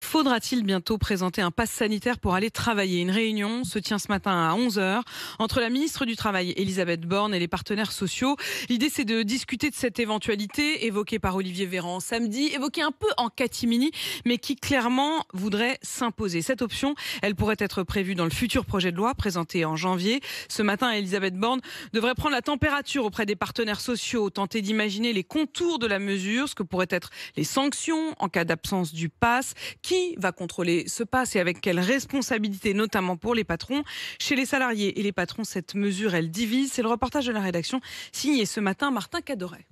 Faudra-t-il bientôt présenter un pass sanitaire pour aller travailler? Une réunion se tient ce matin à 11h entre la ministre du Travail, Elisabeth Borne, et les partenaires sociaux. L'idée, c'est de discuter de cette éventualité évoquée par Olivier Véran samedi, évoquée un peu en catimini, mais qui clairement voudrait s'imposer. Cette option, elle pourrait être prévue dans le futur projet de loi présenté en janvier. Ce matin, Elisabeth Borne devrait prendre la température auprès des partenaires sociaux, tenter d'imaginer les contours de la mesure, ce que pourraient être les sanctions en cas d'absence du pass. Qui va contrôler ce pass et avec quelle responsabilité, notamment pour les patrons? Chez les salariés et les patrons, cette mesure, elle divise. C'est le reportage de la rédaction signé ce matin Martin Cadoret.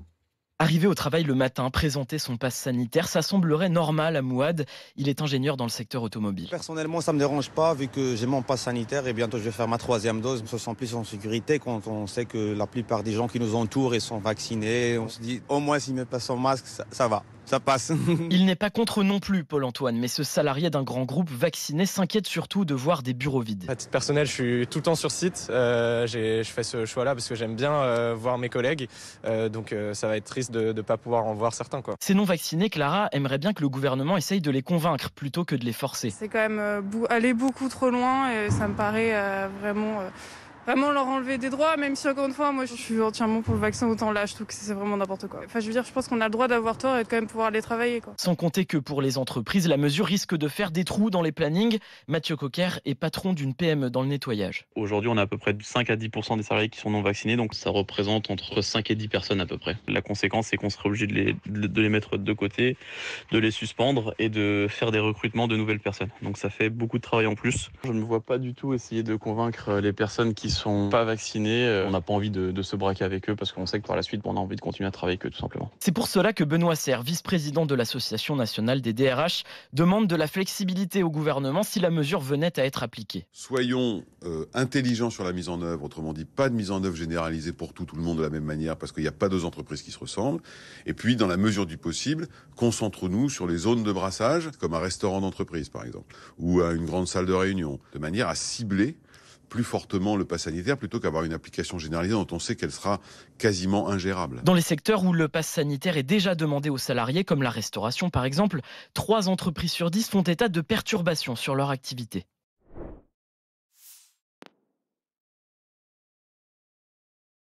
Arrivé au travail le matin, présenter son pass sanitaire, ça semblerait normal à Mouad. Il est ingénieur dans le secteur automobile. Personnellement, ça ne me dérange pas vu que j'ai mon pass sanitaire et bientôt je vais faire ma 3e dose. On se sent plus en sécurité quand on sait que la plupart des gens qui nous entourent ils sont vaccinés. On se dit au moins s'ils mettent pas son masque, ça va. Ça passe. Il n'est pas contre non plus, Paul-Antoine, mais ce salarié d'un grand groupe vacciné s'inquiète surtout de voir des bureaux vides. À titre personnel, je suis tout le temps sur site. Je fais ce choix-là parce que j'aime bien voir mes collègues. Donc ça va être triste de ne pas pouvoir en voir certains, quoi. Ces non-vaccinés, Clara, aimerait bien que le gouvernement essaye de les convaincre plutôt que de les forcer. C'est quand même aller beaucoup trop loin et ça me paraît vraiment leur enlever des droits, même si encore une fois, moi je suis entièrement pour le vaccin, autant là, je trouve que c'est vraiment n'importe quoi. Enfin, je veux dire, je pense qu'on a le droit d'avoir tort et de quand même pouvoir aller travailler, quoi. Sans compter que pour les entreprises, la mesure risque de faire des trous dans les plannings. Mathieu Coquer est patron d'une PME dans le nettoyage. Aujourd'hui, on a à peu près 5 à 10% des salariés qui sont non vaccinés, donc ça représente entre 5 et 10 personnes à peu près. La conséquence, c'est qu'on serait obligé de les mettre de côté, de les suspendre et de faire des recrutements de nouvelles personnes. Donc ça fait beaucoup de travail en plus. Je ne me vois pas du tout essayer de convaincre les personnes qui sont pas vaccinés. On n'a pas envie de se braquer avec eux parce qu'on sait que par la suite, on a envie de continuer à travailler avec eux tout simplement. C'est pour cela que Benoît Serre, vice-président de l'Association nationale des DRH, demande de la flexibilité au gouvernement si la mesure venait à être appliquée. Soyons intelligents sur la mise en œuvre, autrement dit, pas de mise en œuvre généralisée pour tout le monde de la même manière parce qu'il n'y a pas deux entreprises qui se ressemblent. Et puis, dans la mesure du possible, concentrons-nous sur les zones de brassage, comme un restaurant d'entreprise par exemple, ou une grande salle de réunion, de manière à cibler plus fortement le pass sanitaire plutôt qu'avoir une application généralisée dont on sait qu'elle sera quasiment ingérable. Dans les secteurs où le pass sanitaire est déjà demandé aux salariés, comme la restauration par exemple, 3 entreprises sur 10 font état de perturbations sur leur activité.